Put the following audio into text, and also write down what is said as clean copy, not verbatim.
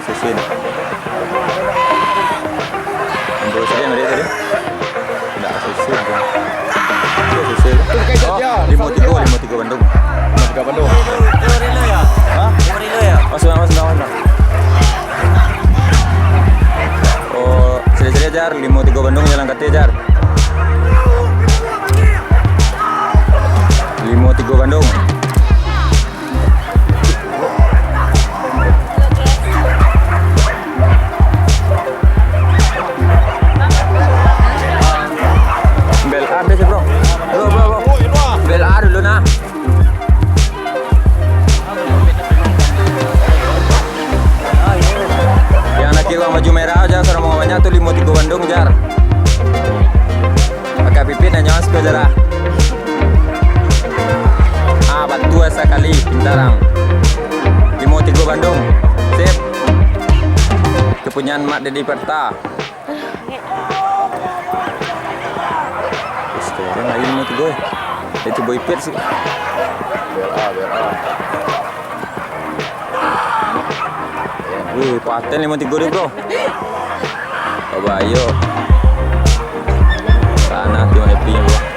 susun. Untuk saya yang tadi. Tidak susun. Susun. Oh, 53 Bandung. 53 Bandung. Hah? Masuk. Oh, seri-seri Jar, 53 Bandung jalan kate Jar. 53 Bandung. Bel A deh bro. Bro. Bel A dulu nah. Yang nak kira maju merah aja karena mau banyak tuh 53 Bandung Jar. Pakai pipit dan jangan sepeda lah. Batu sekali pintarang 53 Bandung. Sip. Kepunyaan Mak Dedi Perta. Sekarang lagi 53. Itu boy pit sih. Biar A. Wih, paten 53 deh bro. Coba ayo. Sana tengok happy bro.